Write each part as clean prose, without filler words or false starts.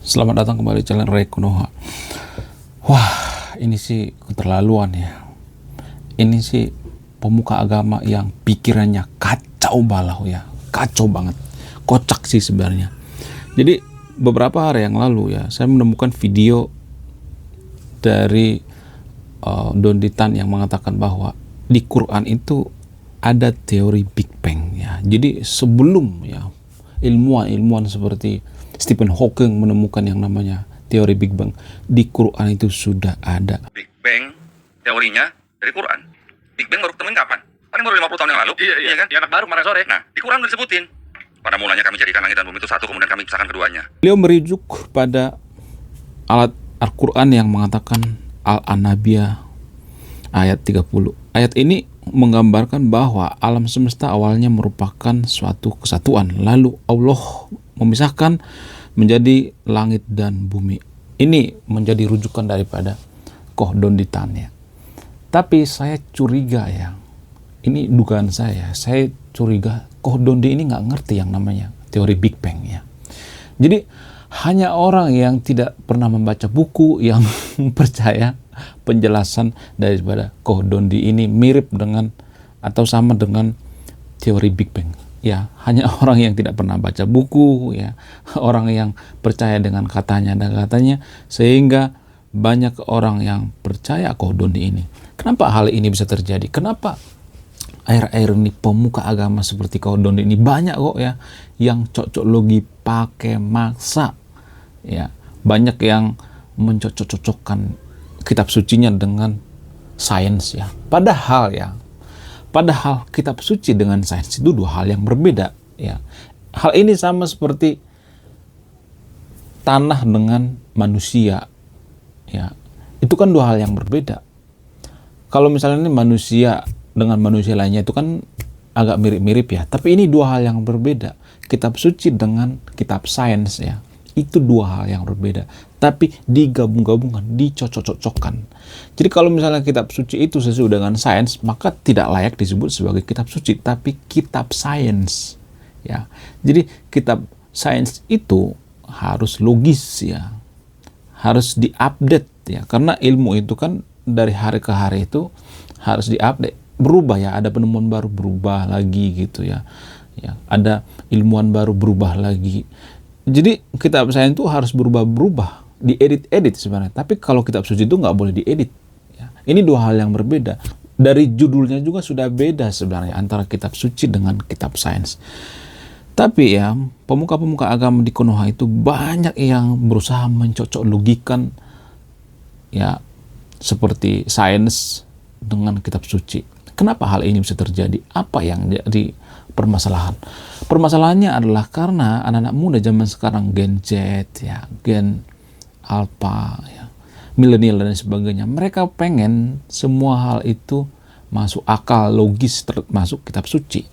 Selamat datang kembali di channel Ray Konoha. Wah, ini sih keterlaluan ya. Ini sih pemuka agama yang pikirannya kacau balau ya. Kacau banget. Kocak sih sebenarnya. Jadi beberapa hari yang lalu ya, saya menemukan video dari Don Ditan yang mengatakan bahwa di Quran itu ada teori Big Bang ya. Jadi sebelum ya ilmuwan seperti Stephen Hawking menemukan yang namanya teori Big Bang, di Quran itu sudah ada. Big Bang teorinya dari Quran. Big Bang baru ketemuin kapan? Paling baru 50 tahun yang lalu. Iya kan? Di anak baru kemarin sore. Nah, di Quran udah disebutin. Pada mulanya kami jadikan langit dan bumi itu satu, kemudian kami pisahkan keduanya. Beliau merujuk pada alat Al-Quran yang mengatakan Al-Anabiyah ayat 30. Ayat ini menggambarkan bahwa alam semesta awalnya merupakan suatu kesatuan. Lalu Allah memisahkan menjadi langit dan bumi. Ini menjadi rujukan daripada Koh Don Ditan ya. Tapi saya curiga ya, ini dugaan saya curiga Koh Don Di ini nggak ngerti yang namanya teori Big Bang ya. Jadi hanya orang yang tidak pernah membaca buku yang percaya penjelasan daripada Koh Don Di ini mirip dengan atau sama dengan teori Big Bang. Ya, hanya orang yang tidak pernah baca buku ya, orang yang percaya dengan katanya dan katanya, sehingga banyak orang yang percaya Koh Don Di ini. Kenapa hal ini bisa terjadi? Kenapa akhir-akhir ini pemuka agama seperti Koh Don Di ini banyak kok ya yang cocok logi pakai maksa ya, banyak yang mencocok-cocokkan kitab sucinya dengan sains ya. Padahal kitab suci dengan sains itu dua hal yang berbeda ya. Hal ini sama seperti tanah dengan manusia ya. Itu kan dua hal yang berbeda. Kalau misalnya ini manusia dengan manusia lainnya itu kan agak mirip-mirip ya. Tapi ini dua hal yang berbeda. Kitab suci dengan kitab sains ya. Itu dua hal yang berbeda. Tapi digabung-gabungkan, dicocok-cocokkan. Jadi kalau misalnya kitab suci itu sesuai dengan sains, maka tidak layak disebut sebagai kitab suci, tapi kitab sains. Ya. Jadi kitab sains itu harus logis ya. Harus diupdate ya. Karena ilmu itu kan dari hari ke hari itu harus diupdate. Berubah ya, ada penemuan baru berubah lagi gitu ya. Ya, ada ilmuwan baru berubah lagi. Jadi kitab sains itu harus berubah-berubah, diedit-edit sebenarnya. Tapi kalau kitab suci itu nggak boleh diedit. Ya. Ini dua hal yang berbeda. Dari judulnya juga sudah beda sebenarnya antara kitab suci dengan kitab sains. Tapi ya, pemuka-pemuka agama di Konoha itu banyak yang berusaha mencocok logikan ya seperti sains dengan kitab suci. Kenapa hal ini bisa terjadi? Apa yang jadi permasalahan? Permasalahannya adalah karena anak-anak muda zaman sekarang, Gen Z ya, Gen Alpha ya, milenial dan sebagainya, mereka pengen semua hal itu masuk akal, logis, termasuk kitab suci.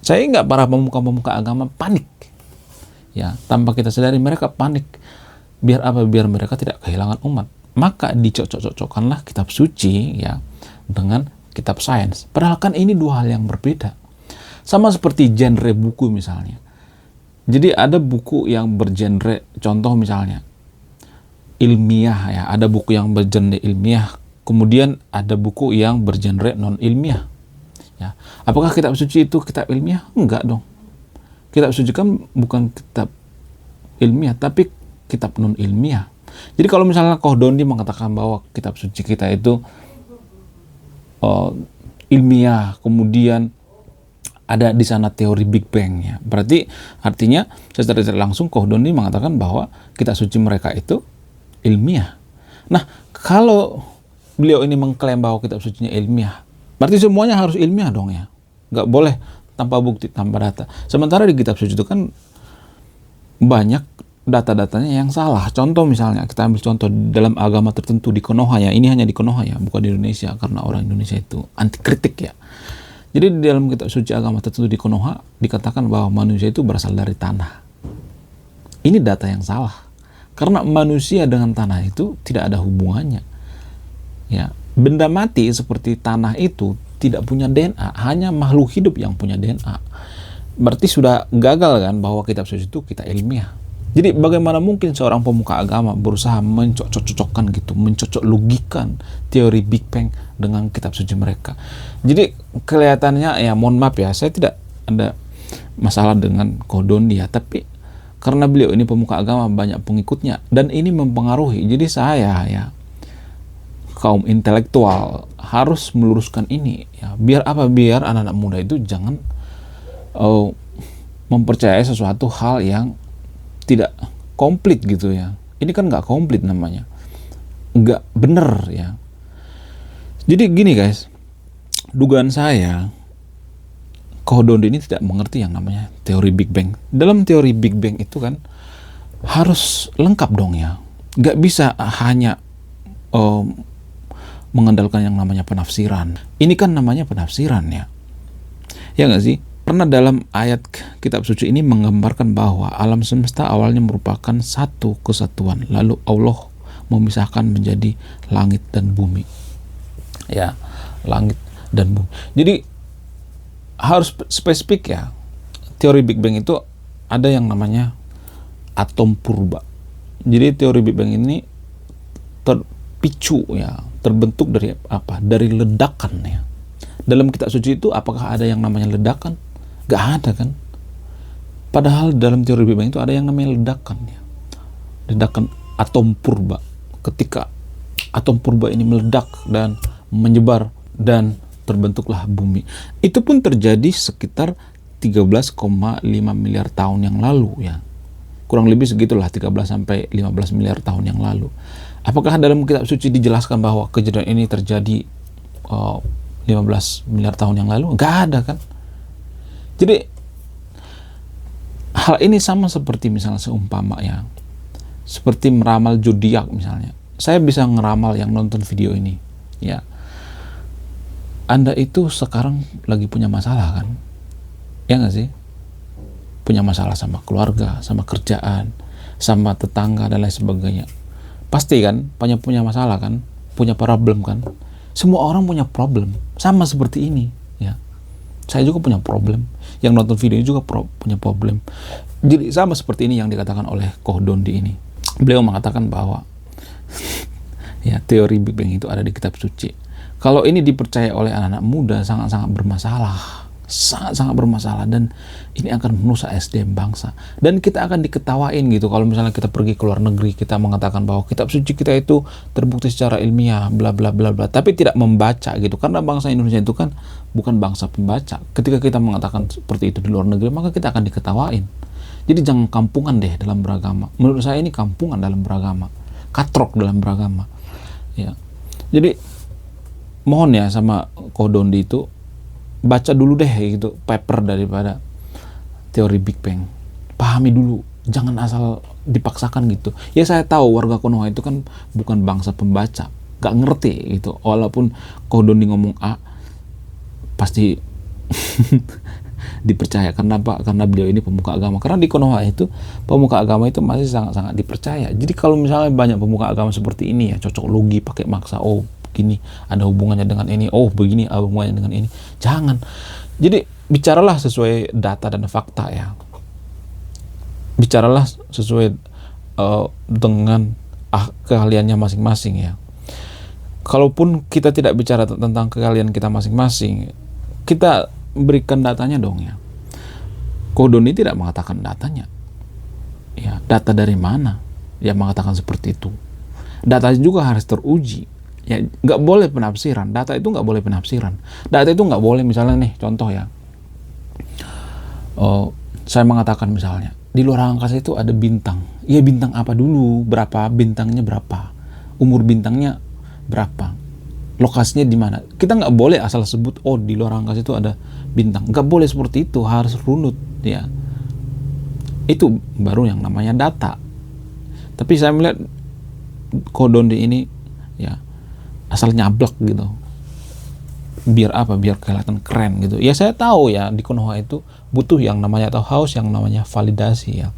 Saya ingat para pemuka-pemuka agama panik ya, tanpa kita sadari mereka panik. Biar apa? Biar mereka tidak kehilangan umat. Maka dicocok-cocokkanlah kitab suci ya dengan kitab sains. Padahal kan ini dua hal yang berbeda. Sama seperti genre buku misalnya. Jadi ada buku yang bergenre, contoh misalnya ilmiah ya, ada buku yang bergenre ilmiah, kemudian ada buku yang bergenre non ilmiah. Ya. Apakah kitab suci itu kitab ilmiah? Enggak dong. Kitab suci kan bukan kitab ilmiah, tapi kitab non ilmiah. Jadi kalau misalnya Koh Don Di mengatakan bahwa kitab suci kita itu ilmiah, kemudian ada di sana teori Big Bang ya. Berarti artinya secara tidak langsung Koh Don Di mengatakan bahwa kitab suci mereka itu ilmiah. Nah, kalau beliau ini mengklaim bahwa kitab sucinya ilmiah, berarti semuanya harus ilmiah dong ya. Nggak boleh tanpa bukti, tanpa data. Sementara di kitab suci itu kan banyak data-datanya yang salah. Contoh misalnya, kita ambil contoh dalam agama tertentu di Konoha ya. Ini hanya di Konoha ya, bukan di Indonesia, karena orang Indonesia itu anti kritik ya. Jadi di dalam kitab suci agama tertentu di Konoha dikatakan bahwa manusia itu berasal dari tanah. Ini data yang salah. Karena manusia dengan tanah itu tidak ada hubungannya. Ya, benda mati seperti tanah itu tidak punya DNA, hanya makhluk hidup yang punya DNA. Berarti sudah gagal kan bahwa kitab suci itu kita ilmiah. Jadi bagaimana mungkin seorang pemuka agama berusaha mencocok-cocokkan gitu, mencocok logikan teori Big Bang dengan kitab suci mereka. Jadi kelihatannya ya, mohon maaf ya, saya tidak ada masalah dengan Kodondi ya, tapi karena beliau ini pemuka agama, banyak pengikutnya, dan ini mempengaruhi. Jadi saya ya, kaum intelektual harus meluruskan ini ya. Biar apa? Biar anak-anak muda itu jangan mempercayai sesuatu hal yang tidak komplit gitu ya. Ini kan nggak komplit namanya, nggak bener ya. Jadi gini guys, dugaan saya Kodondi ini tidak mengerti yang namanya teori Big Bang. Dalam teori Big Bang itu kan harus lengkap dong ya. Nggak bisa hanya mengandalkan yang namanya penafsiran. Ini kan namanya penafsiran ya. Ya nggak sih? Karena dalam ayat kitab suci ini menggambarkan bahwa alam semesta awalnya merupakan satu kesatuan, lalu Allah memisahkan menjadi langit dan bumi. Ya, langit dan bumi. Jadi harus spesifik ya. Teori Big Bang itu ada yang namanya atom purba. Jadi teori Big Bang ini terpicu ya, terbentuk dari apa? Dari ledakan ya. Dalam kitab suci itu apakah ada yang namanya ledakan? Gak ada kan? Padahal dalam teori Big Bang itu ada yang namanya ledakan ya. Ledakan atom purba. Ketika atom purba ini meledak dan menyebar dan terbentuklah bumi. Itu pun terjadi sekitar 13,5 miliar tahun yang lalu ya. Kurang lebih segitulah, 13 sampai 15 miliar tahun yang lalu. Apakah dalam kitab suci dijelaskan bahwa kejadian ini terjadi 15 miliar tahun yang lalu? Gak ada kan? Jadi hal ini sama seperti misalnya seumpama ya, seperti meramal zodiak misalnya. Saya bisa ngeramal yang nonton video ini ya. Anda itu sekarang lagi punya masalah kan? Ya nggak sih? Punya masalah sama keluarga, sama kerjaan, sama tetangga dan lain sebagainya. Pasti kan punya masalah kan? Punya problem kan? Semua orang punya problem. Sama seperti ini ya. Saya juga punya problem. Yang nonton video ini juga punya problem. Jadi sama seperti ini yang dikatakan oleh Kodondi ini. Beliau mengatakan bahwa ya, teori Big Bang itu ada di kitab suci. Kalau ini dipercaya oleh anak-anak muda, sangat-sangat bermasalah. Sangat-sangat bermasalah, dan ini akan merusak SDM bangsa. Dan kita akan diketawain gitu kalau misalnya kita pergi ke luar negeri, kita mengatakan bahwa kitab suci kita itu terbukti secara ilmiah, bla bla bla bla, tapi tidak membaca gitu. Karena bangsa Indonesia itu kan bukan bangsa pembaca. Ketika kita mengatakan seperti itu di luar negeri, maka kita akan diketawain. Jadi jangan kampungan deh dalam beragama. Menurut saya ini kampungan dalam beragama, katrok dalam beragama ya. Jadi mohon ya sama Kodondi itu, baca dulu deh gitu paper daripada teori Big Bang. Pahami dulu, jangan asal dipaksakan gitu. Ya saya tahu warga Konoha itu kan bukan bangsa pembaca, gak ngerti gitu. Walaupun Kodondi ngomong A, pasti dipercaya. Karena apa? Karena beliau ini pemuka agama. Karena di Konoha itu pemuka agama itu masih sangat-sangat dipercaya. Jadi kalau misalnya banyak pemuka agama seperti ini ya, cocok logi pakai maksa, oh gini ada hubungannya dengan ini, oh begini ada hubungannya dengan ini. Jangan. Jadi bicaralah sesuai data dan fakta ya. Bicaralah sesuai dengan keahliannya masing-masing ya. Kalaupun kita tidak bicara tentang keahlian kita masing-masing, kita berikan datanya dong ya. Kodondi tidak mengatakan datanya. Ya, data dari mana yang mengatakan seperti itu? Data juga harus teruji. Ya, nggak boleh penafsiran. Data itu nggak boleh penafsiran. Data itu nggak boleh, misalnya nih contoh ya. Saya mengatakan misalnya di luar angkasa itu ada bintang. Ya bintang apa dulu? Berapa bintangnya berapa? Umur bintangnya berapa? Lokasinya di mana? Kita nggak boleh asal sebut oh di luar angkasa itu ada bintang. Nggak boleh seperti itu. Harus runut ya. Itu baru yang namanya data. Tapi saya melihat Kodondi ini ya asal nyablak gitu. Biar apa? Biar kelihatan keren gitu. Ya saya tahu ya di Konoha itu butuh yang namanya atau haus yang namanya validasi ya.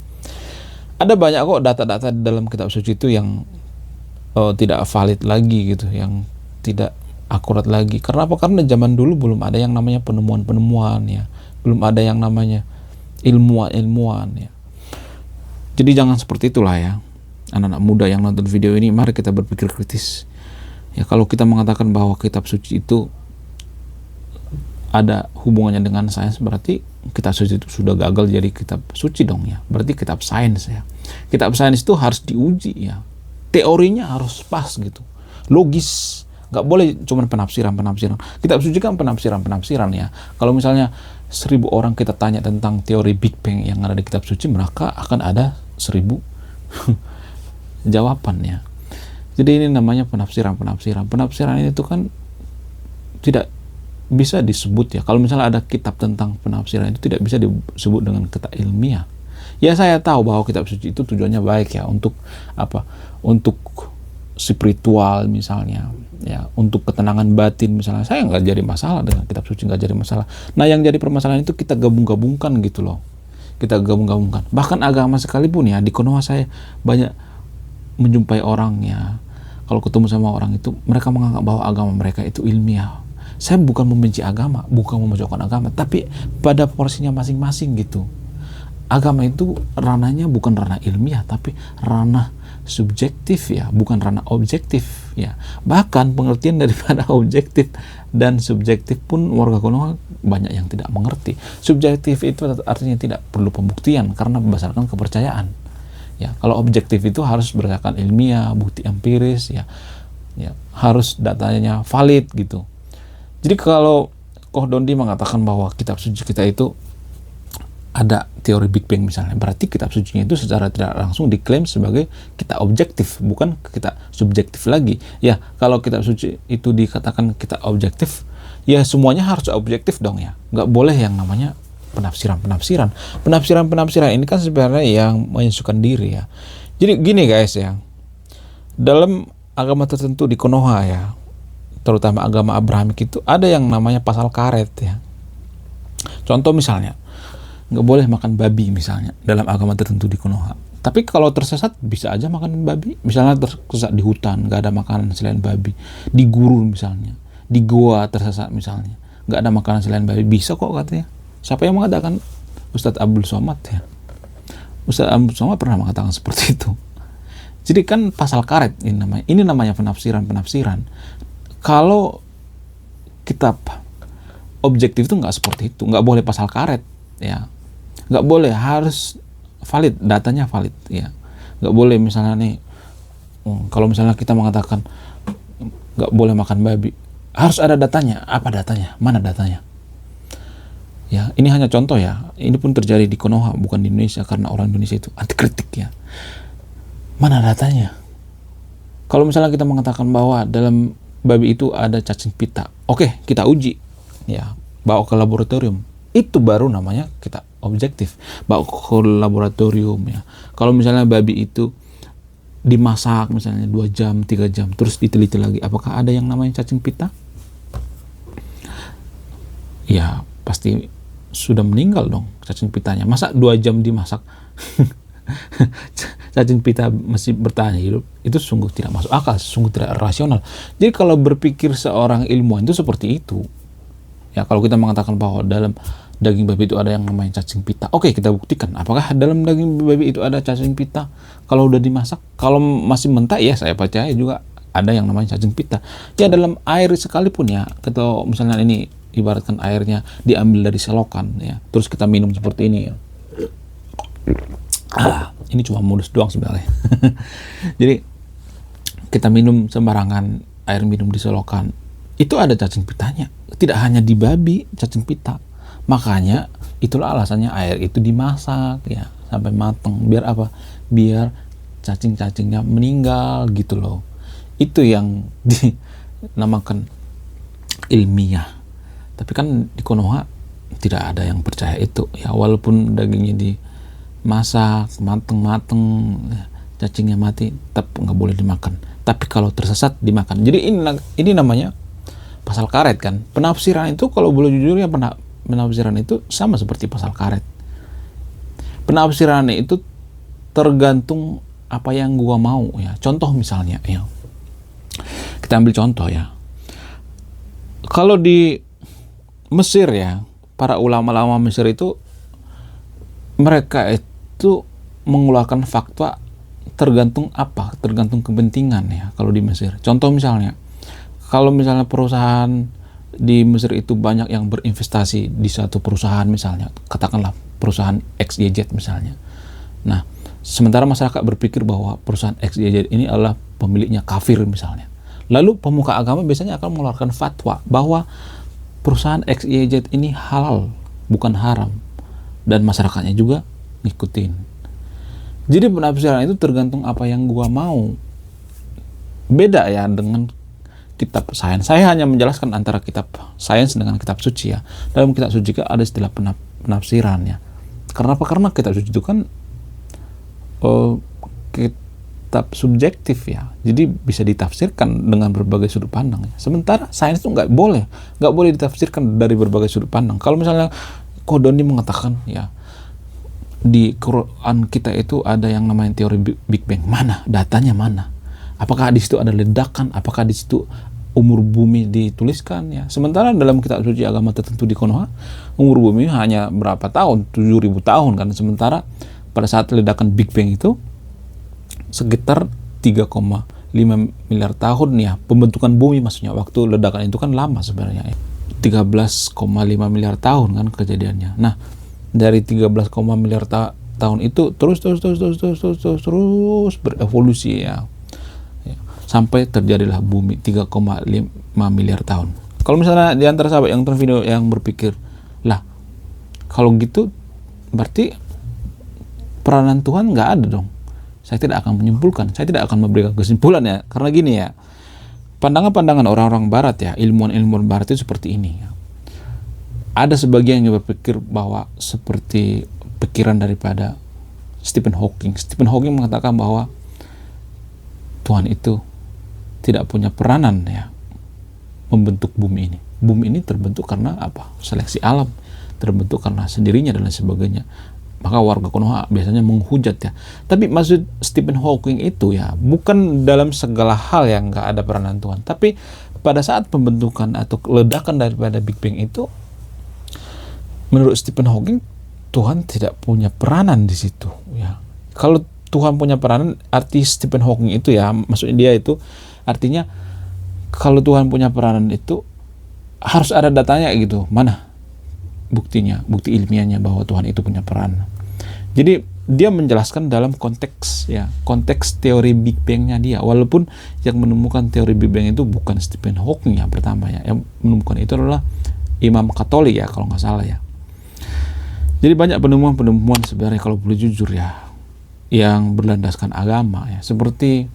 Ada banyak kok data-data di dalam kitab suci itu yang tidak valid lagi gitu, yang tidak akurat lagi. Karena apa? Karena zaman dulu belum ada yang namanya penemuan-penemuan ya. Belum ada yang namanya ilmuwan-ilmuwan ya. Jadi jangan seperti itulah ya. Anak-anak muda yang nonton video ini, mari kita berpikir kritis. Ya, kalau kita mengatakan bahwa kitab suci itu ada hubungannya dengan sains, berarti kitab suci itu sudah gagal jadi kitab suci dong ya. Berarti kitab sains ya. Kitab sains itu harus diuji ya. Teorinya harus pas gitu. Logis. Nggak boleh cuma penafsiran. Kitab suci kan penafsiran ya. Kalau misalnya 1000 orang kita tanya tentang teori Big Bang yang ada di kitab suci, maka akan ada 1000 jawabannya. Jadi ini namanya penafsiran. Penafsiran ini tuh kan tidak bisa disebut ya. Kalau misalnya ada kitab tentang penafsiran itu tidak bisa disebut dengan kata ilmiah. Ya, saya tahu bahwa kitab suci itu tujuannya baik ya, untuk apa? Untuk spiritual misalnya, ya, untuk ketenangan batin misalnya. Saya nggak jadi masalah dengan kitab suci, nggak jadi masalah. Nah, yang jadi permasalahan itu kita gabung-gabungkan gitu loh. Kita gabung-gabungkan. Bahkan agama sekalipun ya, di Konoha saya banyak menjumpai orang ya, kalau ketemu sama orang itu, mereka menganggap bahwa agama mereka itu ilmiah. Saya bukan membenci agama, bukan memojokkan agama, tapi pada porsinya masing-masing gitu. Agama itu ranahnya bukan ranah ilmiah, tapi ranah subjektif ya, bukan ranah objektif ya. Bahkan pengertian daripada objektif dan subjektif pun warga Konoha banyak yang tidak mengerti. Subjektif itu artinya tidak perlu pembuktian karena berdasarkan kepercayaan. Ya, kalau objektif itu harus berdasarkan ilmiah, bukti empiris ya, harus datanya valid gitu. Jadi kalau Koh Dondi mengatakan bahwa kitab suci kita itu ada teori Big Bang misalnya, berarti kitab sucinya itu secara tidak langsung diklaim sebagai kita objektif, bukan kita subjektif lagi. Ya, kalau kitab suci itu dikatakan kita objektif, ya semuanya harus objektif dong ya. Nggak boleh yang namanya penafsiran. Penafsiran ini kan sebenarnya yang menyusukan diri ya. Jadi gini guys ya, dalam agama tertentu di Konoha ya, terutama agama Abrahamik itu ada yang namanya pasal karet ya. Contoh misalnya, nggak boleh makan babi misalnya dalam agama tertentu di Konoha. Tapi kalau tersesat bisa aja makan babi. Misalnya tersesat di hutan, nggak ada makanan selain babi. Di gurun misalnya, di goa tersesat misalnya, nggak ada makanan selain babi, bisa kok katanya. Siapa yang mengatakan? Ustadz Abdul Somad ya. Ustadz Abdul Somad pernah mengatakan seperti itu. Jadi kan pasal karet ini namanya penafsiran. Kalau kitab objektif itu nggak seperti itu, nggak boleh pasal karet ya, nggak boleh, harus valid, datanya valid ya. Nggak boleh misalnya nih, kalau misalnya kita mengatakan nggak boleh makan babi, harus ada datanya. Apa datanya? Mana datanya? Ya, ini hanya contoh ya. Ini pun terjadi di Konoha, bukan di Indonesia, karena orang Indonesia itu anti kritik ya. Mana datanya? Kalau misalnya kita mengatakan bahwa dalam babi itu ada cacing pita, oke, kita uji ya, bawa ke laboratorium. Itu baru namanya kita objektif. Bawa ke laboratorium ya. Kalau misalnya babi itu dimasak misalnya 2 jam, 3 jam, terus diteliti lagi, apakah ada yang namanya cacing pita? Ya, pasti sudah meninggal dong cacing pitanya. Masa 2 jam dimasak cacing pita masih bertahan hidup? Itu sungguh tidak masuk akal, sungguh tidak rasional. Jadi kalau berpikir seorang ilmuwan itu seperti itu ya, kalau kita mengatakan bahwa dalam daging babi itu ada yang namanya cacing pita, oke, kita buktikan apakah dalam daging babi itu ada cacing pita. Kalau udah dimasak, kalau masih mentah ya saya percaya juga ada yang namanya cacing pita. Ya, dalam air sekalipun ya, atau misalnya ini ibaratkan airnya diambil dari selokan ya, terus kita minum seperti ini ya. Ini cuma modus doang sebenarnya. Jadi kita minum sembarangan air minum di selokan, itu ada cacing pitanya. Tidak hanya di babi cacing pita. Makanya itulah alasannya air itu dimasak ya sampai matang. Biar apa? Biar cacing-cacingnya meninggal gitu loh. Itu yang dinamakan ilmiah. Tapi kan di Konoha tidak ada yang percaya itu ya, walaupun dagingnya dimasak mateng, cacingnya mati, tetap nggak boleh dimakan. Tapi kalau tersesat dimakan. Jadi ini namanya pasal karet kan. Penafsiran itu kalau boleh jujur ya, penafsiran itu sama seperti pasal karet. Penafsiran itu tergantung apa yang gua mau ya. Contoh misalnya ya, kita ambil contoh ya, kalau di Mesir ya, para ulama-ulama Mesir itu mereka itu mengeluarkan fatwa tergantung apa? Tergantung kepentingan ya kalau di Mesir. Contoh misalnya, kalau misalnya perusahaan di Mesir itu banyak yang berinvestasi di satu perusahaan misalnya, katakanlah perusahaan XYZ misalnya. Nah, sementara masyarakat berpikir bahwa perusahaan XYZ ini adalah pemiliknya kafir misalnya. Lalu pemuka agama biasanya akan mengeluarkan fatwa bahwa perusahaan XYZ ini halal, bukan haram. Dan masyarakatnya juga ngikutin. Jadi penafsiran itu tergantung apa yang gua mau. Beda ya dengan kitab sains. Saya hanya menjelaskan antara kitab sains dengan kitab suci ya. Dalam kitab suci ada istilah penafsiran ya. Karena apa? Karena kitab suci itu kan kitab subjektif ya. Jadi bisa ditafsirkan dengan berbagai sudut pandang ya. Sementara sains itu nggak boleh ditafsirkan dari berbagai sudut pandang. Kalau misalnya Kodoni mengatakan ya, di Quran kita itu ada yang namanya teori Big Bang. Mana? Datanya mana? Apakah di situ ada ledakan? Apakah di situ umur bumi dituliskan ya? Sementara dalam kitab suci agama tertentu di Konoha, umur bumi hanya berapa tahun? 7.000 tahun kan. Sementara pada saat ledakan Big Bang itu sekitar 3,5 miliar tahun ya. Pembentukan bumi maksudnya. Waktu ledakan itu kan lama sebenarnya ya. 13,5 miliar tahun kan kejadiannya. Nah, dari 13, miliar tahun itu terus berevolusi ya. Sampai terjadilah bumi 3,5 miliar tahun. Kalau misalnya di antara sahabat yang nonton video yang berpikir, lah kalau gitu berarti peranan Tuhan nggak ada dong. Saya tidak akan menyimpulkan, saya tidak akan memberikan kesimpulan ya. Karena gini ya, pandangan-pandangan orang-orang barat ya, ilmuwan-ilmuwan barat itu seperti ini ya. Ada sebagian yang berpikir bahwa seperti pikiran daripada Stephen Hawking. Stephen Hawking mengatakan bahwa Tuhan itu tidak punya peranan ya membentuk bumi ini. Bumi ini terbentuk karena apa? Seleksi alam, terbentuk karena sendirinya dan lain sebagainya. Maka warga Konoha biasanya menghujat ya. Tapi maksud Stephen Hawking itu ya bukan dalam segala hal yang nggak ada peranan Tuhan. Tapi pada saat pembentukan atau ledakan daripada Big Bang itu, menurut Stephen Hawking, Tuhan tidak punya peranan di situ ya. Kalau Tuhan punya peranan, arti Stephen Hawking itu ya, maksudnya dia itu artinya kalau Tuhan punya peranan itu harus ada datanya gitu. Mana buktinya, bukti ilmiahnya bahwa Tuhan itu punya peran. Jadi dia menjelaskan dalam konteks ya, konteks teori Big Bang-nya dia. Walaupun yang menemukan teori Big Bang itu bukan Stephen Hawking yang pertama ya, yang menemukan itu adalah Imam Katolik ya kalau nggak salah ya. Jadi banyak penemuan-penemuan sebenarnya kalau boleh jujur ya, yang berlandaskan agama ya. Seperti